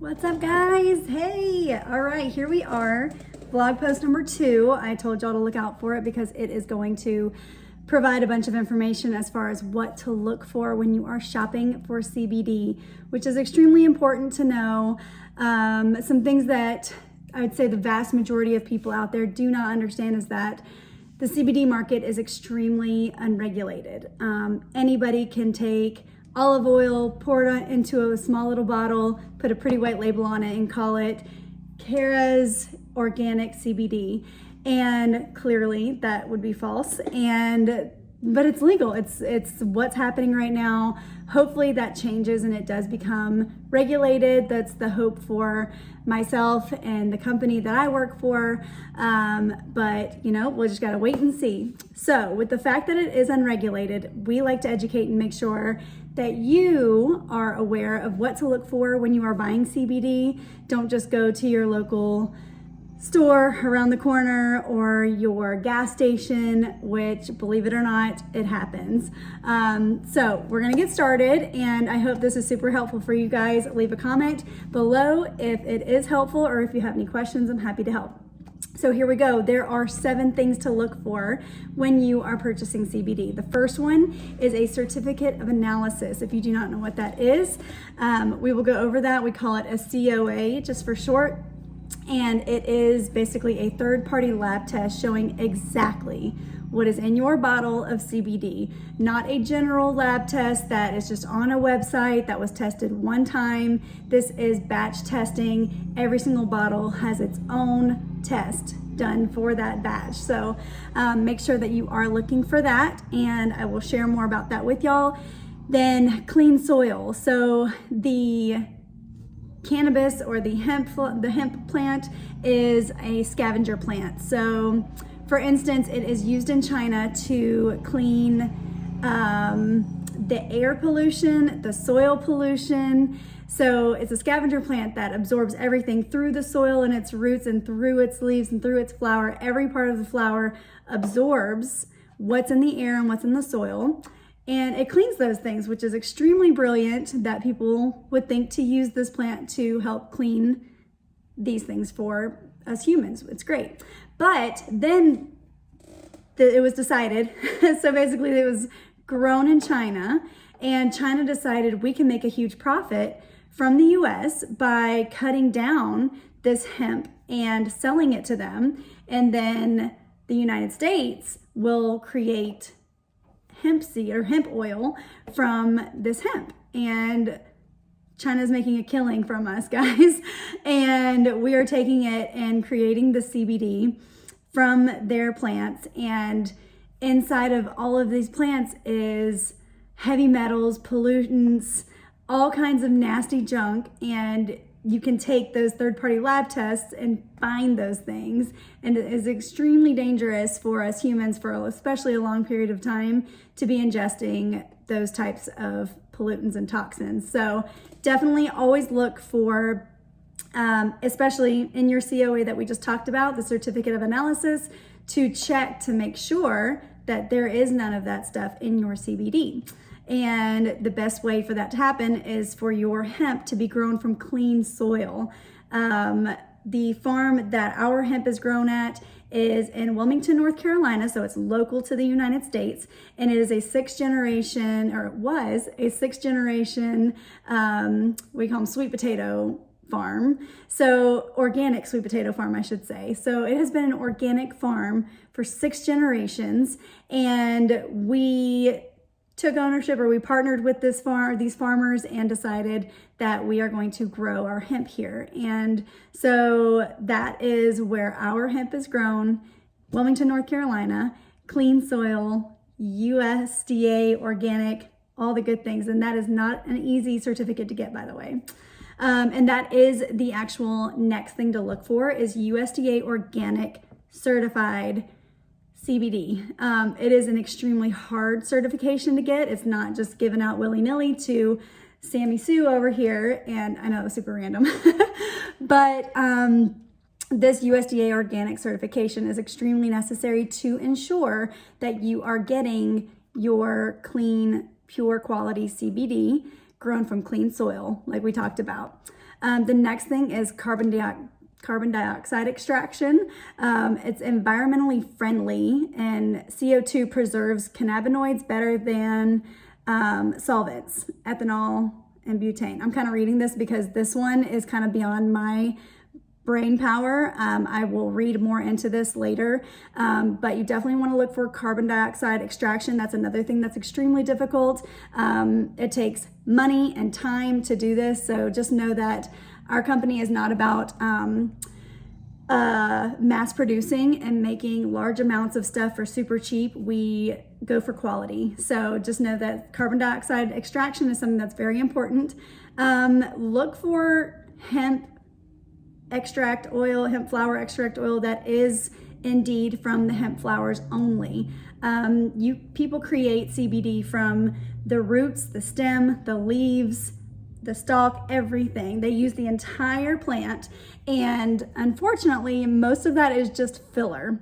What's up, guys? Hey, all right, here we are. Blog post number 2. I told y'all to look out for it because it is going to provide a bunch of information as far as what to look for when you are shopping for CBD, which is extremely important to know. Some things that I would say the vast majority of people out there do not understand is that the CBD market is extremely unregulated. Anybody can take olive oil, pour it into a small little bottle, put a pretty white label on it and call it Kara's Organic CBD. And clearly that would be false. But it's legal. It's what's happening right now. Hopefully that changes and it does become regulated. That's the hope for myself and the company that I work for. But we'll just gotta wait and see. So with the fact that it is unregulated, we like to educate and make sure that you are aware of what to look for when you are buying CBD. Don't just go to your local store around the corner or your gas station, which, believe it or not, it happens. So we're gonna get started, and I hope this is super helpful for you guys. Leave a comment below if it is helpful, or if you have any questions, I'm happy to help. So here we go. There are 7 things to look for when you are purchasing CBD. The first one is a certificate of analysis. If you do not know what that is, we will go over that. We call it a COA just for short. And it is basically a third-party lab test showing exactly what is in your bottle of CBD, not a general lab test that is just on a website that was tested one time. This is batch testing. Every single bottle has its own test done for that batch. So make sure that you are looking for that, and I will share more about that with y'all. Then clean soil. So the cannabis or the hemp plant is a scavenger plant. So for instance, it is used in China to clean the air pollution, the soil pollution. So it's a scavenger plant that absorbs everything through the soil and its roots and through its leaves and through its flower. Every part of the flower absorbs what's in the air and what's in the soil. And it cleans those things, which is extremely brilliant that people would think to use this plant to help clean these things for us humans. It's great. But then it was decided, so basically it was grown in China, and China decided we can make a huge profit from the US by cutting down this hemp and selling it to them. And then the United States will create hemp seed or hemp oil from this hemp, and China's making a killing from us, guys. And we are taking it and creating the CBD from their plants, and inside of all of these plants is heavy metals, pollutants, all kinds of nasty junk, and you can take those third-party lab tests and find those things, and it is extremely dangerous for us humans for especially a long period of time to be ingesting those types of pollutants and toxins. So definitely always look for, especially in your COA that we just talked about, the certificate of analysis, to check to make sure that there is none of that stuff in your CBD. And the best way for that to happen is for your hemp to be grown from clean soil. The farm that our hemp is grown at is in Wilmington, North Carolina, so it's local to the United States, and it is a 6th generation, or it was a 6th generation, we call them sweet potato farm. So organic sweet potato farm, I should say. So it has been an organic farm for 6 generations, and we took ownership, or we partnered with these farmers and decided that we are going to grow our hemp here. And so that is where our hemp is grown, Wilmington, North Carolina, clean soil, USDA organic, all the good things. And that is not an easy certificate to get, by the way. And that is the actual next thing to look for, is USDA organic certified CBD. It is an extremely hard certification to get. It's not just given out willy-nilly to Sammy Sue over here, and I know it was super random, but this USDA organic certification is extremely necessary to ensure that you are getting your clean, pure quality CBD grown from clean soil, like we talked about. The next thing is carbon dioxide extraction. It's environmentally friendly, and CO2 preserves cannabinoids better than solvents, ethanol and butane. I'm kind of reading this because this one is kind of beyond my brain power. I will read more into this later, but you definitely want to look for carbon dioxide extraction. That's another thing that's extremely difficult. It takes money and time to do this, so just know that our company is not about mass producing and making large amounts of stuff for super cheap. We go for quality. So just know that carbon dioxide extraction is something that's very important. Look for hemp extract oil, hemp flower extract oil that is indeed from the hemp flowers only. People create CBD from the roots, the stem, the leaves, the stalk, everything. They use the entire plant, and unfortunately, most of that is just filler.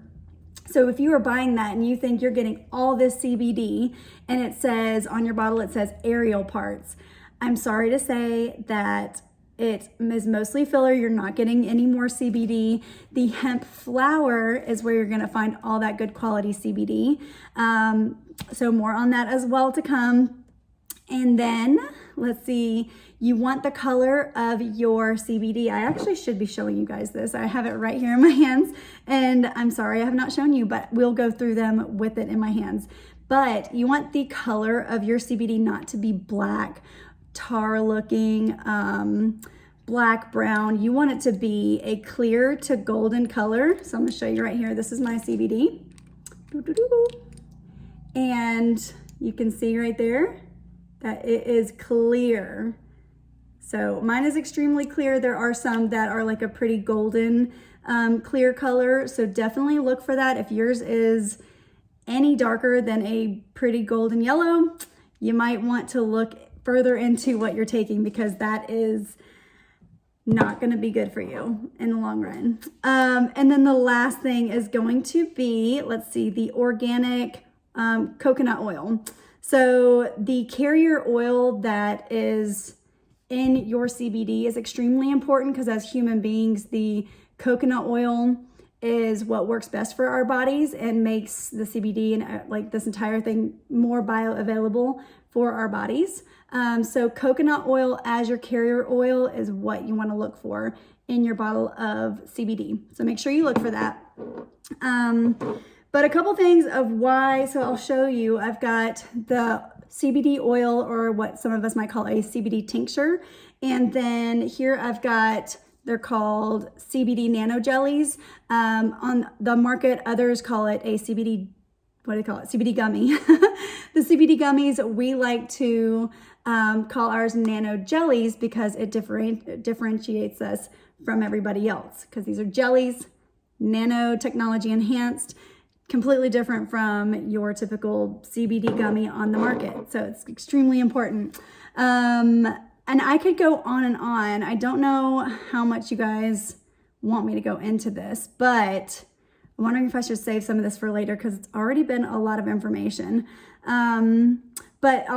So if you are buying that and you think you're getting all this CBD and it says on your bottle, it says aerial parts, I'm sorry to say that it is mostly filler. You're not getting any more CBD. The hemp flower is where you're gonna find all that good quality CBD. So more on that as well to come. And then, let's see, you want the color of your CBD. I actually should be showing you guys this. I have it right here in my hands, and I'm sorry I have not shown you, but we'll go through them with it in my hands. But you want the color of your CBD not to be black, tar looking, black, brown. You want it to be a clear to golden color. So I'm gonna show you right here. This is my CBD. And you can see right there that it is clear. So mine is extremely clear. There are some that are like a pretty golden clear color. So definitely look for that. If yours is any darker than a pretty golden yellow, you might want to look further into what you're taking, because that is not going to be good for you in the long run. And then the last thing is going to be, let's see, the organic coconut oil. So the carrier oil that is in your CBD is extremely important, because as human beings, the coconut oil is what works best for our bodies and makes the CBD and like this entire thing more bioavailable for our bodies. So coconut oil as your carrier oil is what you want to look for in your bottle of CBD. So make sure you look for that. But a couple things of why, so I'll show you, I've got the CBD oil, or what some of us might call a CBD tincture. And then here I've got, they're called CBD nano jellies. On the market, others call it a CBD, what do they call it? CBD gummy. The CBD gummies, we like to call ours nano jellies because it differentiates us from everybody else, because these are jellies, nanotechnology enhanced, completely different from your typical CBD gummy on the market. So it's extremely important. And I could go on and on. I don't know how much you guys want me to go into this, but I'm wondering if I should save some of this for later, because it's already been a lot of information. But I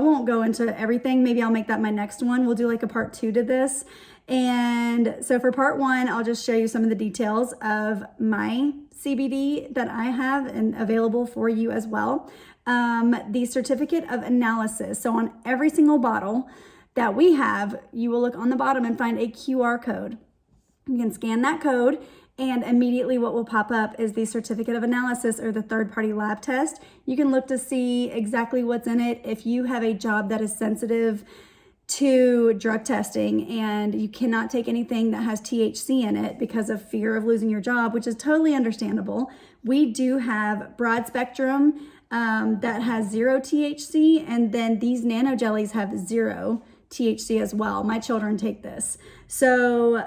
won't go into everything. Maybe I'll make that my next one. We'll do like a part 2 to this. And so for part 1, I'll just show you some of the details of my CBD that I have and available for you as well. The certificate of analysis. So on every single bottle that we have, you will look on the bottom and find a QR code. You can scan that code, and immediately what will pop up is the certificate of analysis, or the third-party lab test. You can look to see exactly what's in it. If you have a job that is sensitive to drug testing and you cannot take anything that has THC in it because of fear of losing your job, which is totally understandable, we do have broad spectrum that has 0 THC, and then these nano jellies have 0 THC as well. My children take this. So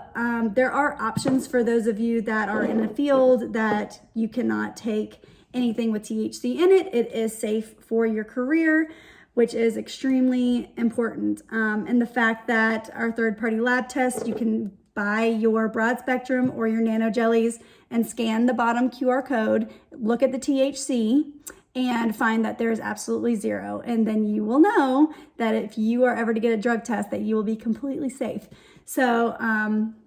there are options for those of you that are in a field that you cannot take anything with THC in it. It is safe for your career, which is extremely important. And the fact that our third-party lab tests, you can buy your broad spectrum or your nano jellies and scan the bottom QR code, look at the THC, and find that there is absolutely zero. And then you will know that if you are ever to get a drug test, that you will be completely safe. So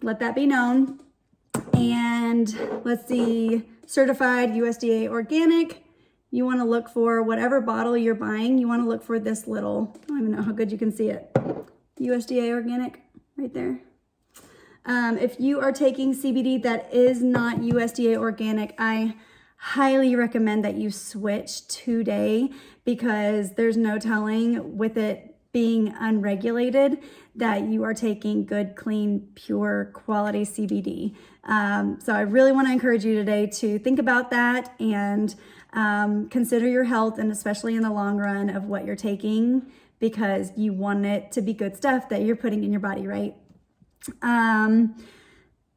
let that be known. And let's see, certified USDA organic. You want to look for whatever bottle you're buying. You want to look for this little, I don't even know how good you can see it. USDA organic right there. If you are taking CBD that is not USDA organic, I highly recommend that you switch today, because there's no telling with it being unregulated that you are taking good, clean, pure, quality CBD. So I really want to encourage you today to think about that and consider your health, and especially in the long run of what you're taking, because you want it to be good stuff that you're putting in your body, right?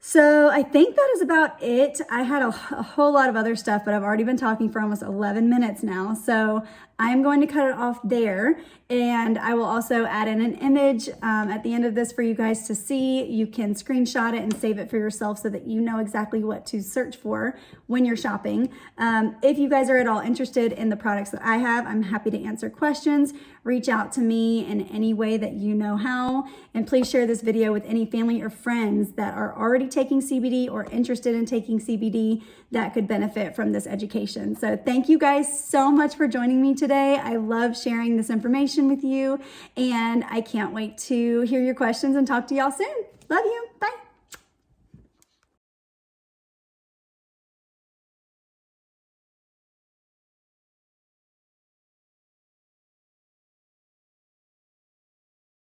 So I think that is about it. I had a whole lot of other stuff, but I've already been talking for almost 11 minutes now. So I'm going to cut it off there, and I will also add in an image at the end of this for you guys to see. You can screenshot it and save it for yourself so that you know exactly what to search for when you're shopping. If you guys are at all interested in the products that I have, I'm happy to answer questions. Reach out to me in any way that you know how, and please share this video with any family or friends that are already taking CBD or interested in taking CBD that could benefit from this education. So thank you guys so much for joining me today. I love sharing this information with you, and I can't wait to hear your questions and talk to y'all soon. Love you. Bye.